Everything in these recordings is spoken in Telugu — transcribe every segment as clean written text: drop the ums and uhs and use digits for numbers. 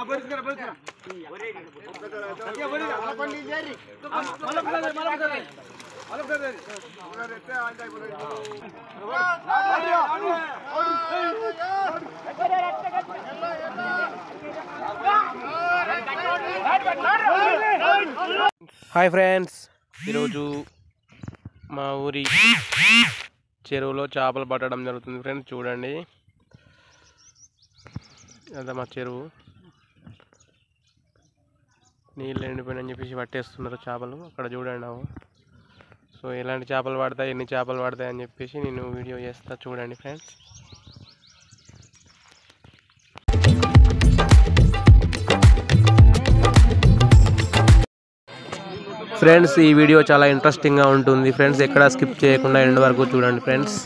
హాయ్ ఫ్రెండ్స్, ఈరోజు మా ఊరి చెరువులో చేపలు పట్టడం జరుగుతుంది ఫ్రెండ్స్. చూడండి, అదే మా చెరువు. నీళ్ళు ఎండిపోయినని చెప్పేసి పట్టేస్తున్నారు చేపలు. అక్కడ చూడండి. సో ఎలాంటి చేపలు పడతాయి, ఎన్ని చేపలు పడతాయి అని చెప్పేసి నేను వీడియో చేస్తా. చూడండి ఫ్రెండ్స్. ఫ్రెండ్స్, ఈ వీడియో చాలా ఇంట్రెస్టింగ్గా ఉంటుంది ఫ్రెండ్స్. ఎక్కడ స్కిప్ చేయకుండా ఎండ్ వరకు చూడండి ఫ్రెండ్స్.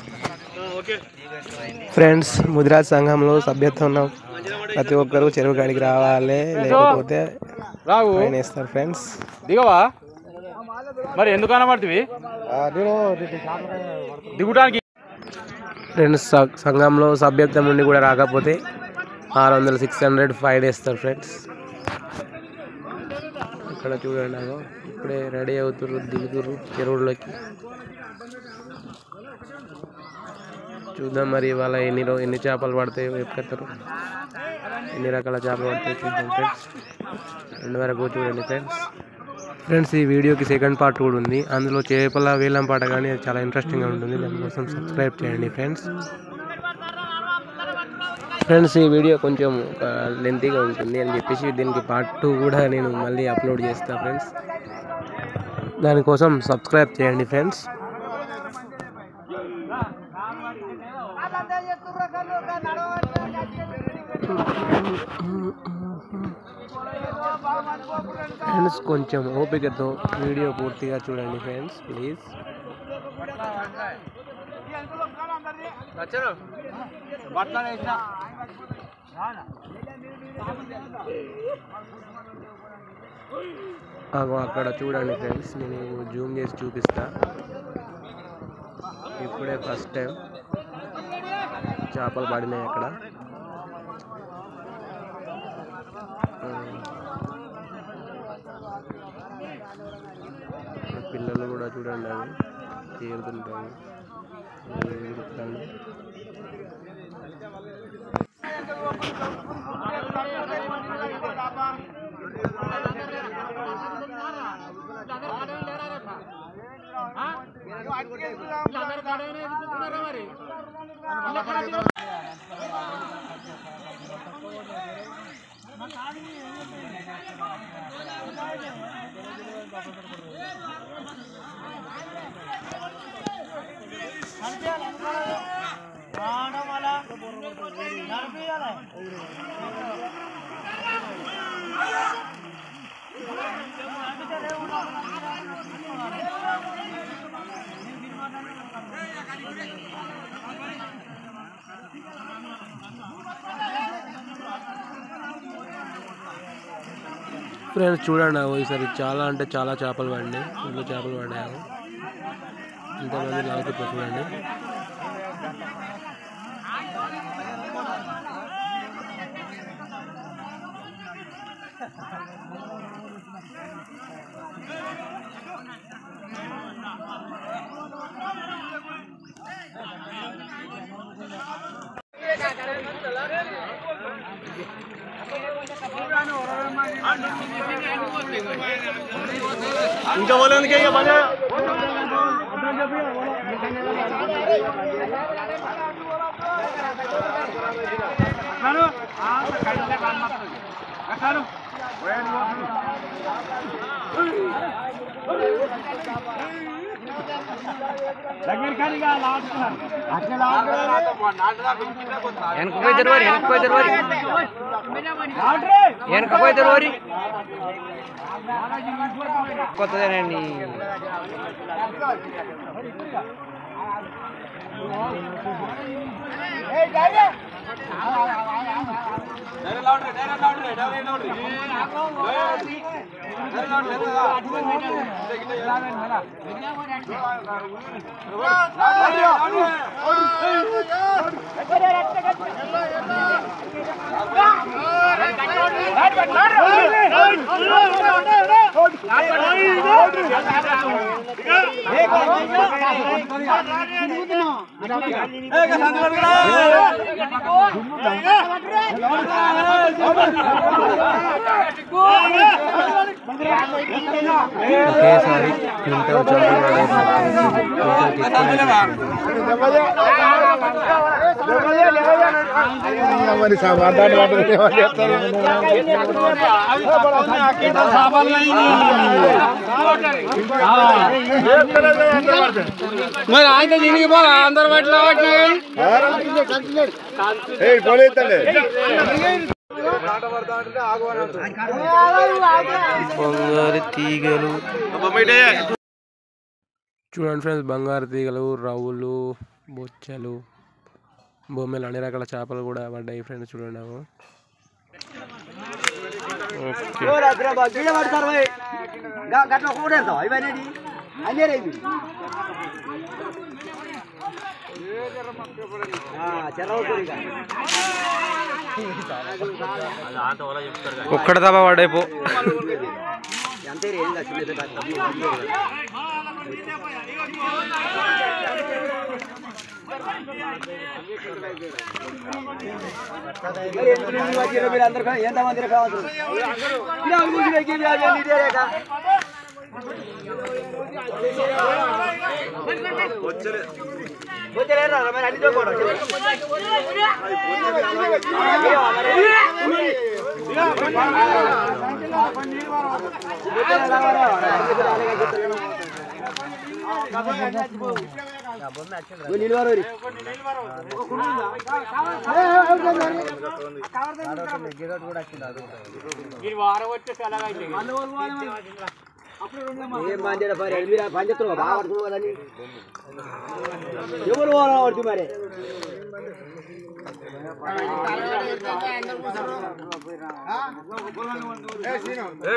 ఫ్రెండ్స్, ముదిరాజ్ సంఘంలో సభ్యత్వం ఉన్న ప్రతి ఒక్కరూ చెరువు కాడికి రావాలి, లేకపోతే ఫైన్ వేస్తారు ఫ్రెండ్స్. దిగవా మరి ఎందుకు అనబడుతుంది దిగుటానికి. ఫ్రెండ్స్, సంఘంలో సభ్యత్వం నుండి కూడా రాకపోతే 600, 600 ఫైన్ వేస్తారు ఫ్రెండ్స్. ఇక్కడ చూడండి, ఇప్పుడే రెడీ అవుతుర్రు, దిగుతుర్రు చెరువులోకి. చూద్దాం మరి ఇవాళ ఎన్ని చేపలు పడతాయో చెప్తారు, ఎన్ని రకాల చేపలు పడతాయో చూద్దాం ఫ్రెండ్స్. ఎండ్ వరకు చూడండి ఫ్రెండ్స్. ఈ వీడియోకి సెకండ్ పార్ట్ కూడా ఉంది, అందులో చేపల వేలం పాట కానీ అది చాలా ఇంట్రెస్టింగ్గా ఉంటుంది. దానికోసం సబ్స్క్రైబ్ చేయండి ఫ్రెండ్స్. ఫ్రెండ్స్, ఈ వీడియో కొంచెం లెంతీగా ఉంటుంది అని చెప్పేసి దీనికి పార్ట్ 2 కూడా నేను మళ్ళీ అప్లోడ్ చేస్తాను ఫ్రెండ్స్. దానికోసం సబ్స్క్రైబ్ చేయండి ఫ్రెండ్స్. ఫ్రెండ్స్, కొంచెం ఓపికతో వీడియో పూర్తిగా చూడండి ఫ్రెండ్స్ ప్లీజ్. అక్కడ చూడండి ఫ్రెండ్స్, నేను జూమ్ చేసి చూపిస్తా. ఇప్పుడే ఫస్ట్ టైం చేపలు పడినాయి అక్కడ. పిల్లలు కూడా చూడండి, అవి తేలుతుంటాయి. ఫ్రెండ్స్, చూడండి, ఈసారి చాలా అంటే చాలా చేపలు పడినాయి. ఇంట్లో చేపలు పడ్డాయి. ఇంతమంది లాగుతూ చూడండి. ఇంకా వాళ్ళకి కొత్తదేనండి. ఒకేసారి క్వింటల్ మరి ఆయన దీనికి పోలా అందరు బయట బంగారు తీగలు చూడండి ఫ్రెండ్స్, బంగారు తీగలు, రవ్వులు, బొచ్చలు, బొమ్మలు, అన్ని రకాల చేపలు కూడా పడ్డాయి ఫ్రెండ్స్. చూడండి అవి. ఒక్కడ తప్ప పడైపో ఎంతమంది పంచత్తులు బాగా పడుతుంది ఎవరు పడుతుంది మరి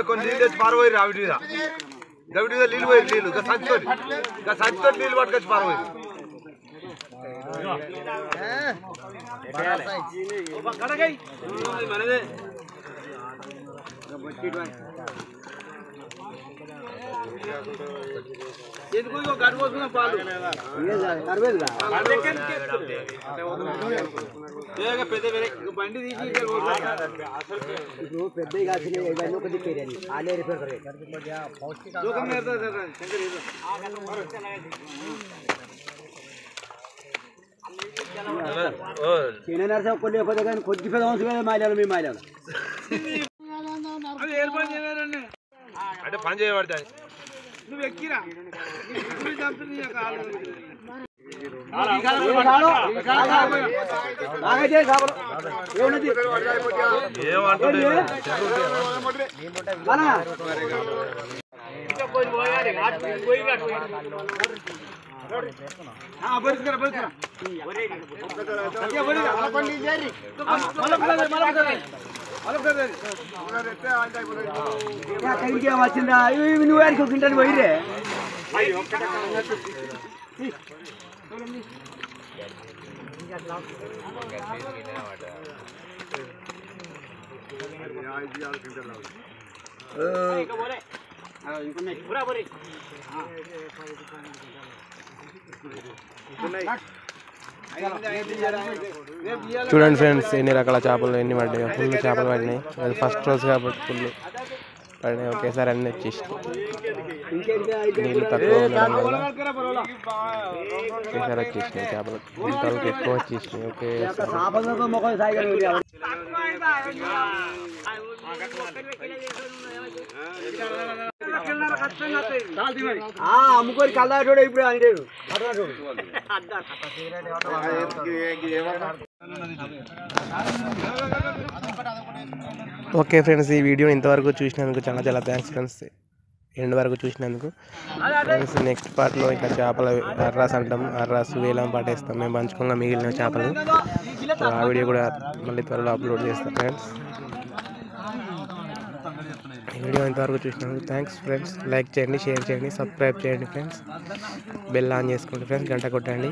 కొన్ని నీళ్ళు తెచ్చి పారబోయి ఆవిడ మీద గవిడి మీద నీళ్ళు పోయి నీళ్ళు సంచితో నీళ్ళు పట్టుకొచ్చి పారబోయి బండి తీసి పెద్ద ఇవన్నీ ఒకటి పేరు ఆలే రిపేర్ చిన్న నరస కొన్ని కానీ కొద్ది పెద్ద అవసరం మాయలు మీ మాయలు అంటే పని చేయబడతాయి. నువ్వు ఎక్కిరా వచ్చిందా నువ్వు వారికి తింటాను పోయిరే చూడండి ఫ్రెండ్స్, ఎన్ని రకాల చేపలు ఎన్ని పడ్డాయి. ఫుల్ చేపలు పడినాయి. అది ఫస్ట్ రోజు కాబట్టి ఫుల్ పడినాయి. ఒకేసారి అన్నీ వచ్చేసినాయి. నీళ్ళు తక్కువ ఉండడం వల్ల ఒకేసారి వచ్చేసినాయి చేపలు. క్వింటాల్కి ఎక్కువ వచ్చేసినాయి ఒకేసారి. అమ్ముకొని కల్లాటోడు ఇప్పుడు అంటాడు. ఓకే ఫ్రెండ్స్, ఈ వీడియోని ఇంతవరకు చూసినందుకు చాలా చాలా థ్యాంక్స్ ఫ్రెండ్స్. ఎండ్ వరకు చూసినందుకు ఫ్రెండ్స్. నెక్స్ట్ పార్ట్లో ఇంకా చేపల అర్రాస్ అంటాం, అర్రాస్ వేలం పాటేస్తాం మేము పంచుకోగా మిగిలిన చేపలు. ఆ వీడియో కూడా మళ్ళీ త్వరలో అప్లోడ్ చేస్తాం ఫ్రెండ్స్. ఈ వీడియో ఇంతవరకు చూసినందుకు థ్యాంక్స్ ఫ్రెండ్స్. లైక్ చేయండి, షేర్ చేయండి, సబ్స్క్రైబ్ చేయండి ఫ్రెండ్స్. బెల్ ఆన్ చేసుకోండి ఫ్రెండ్స్, గంట కొట్టండి.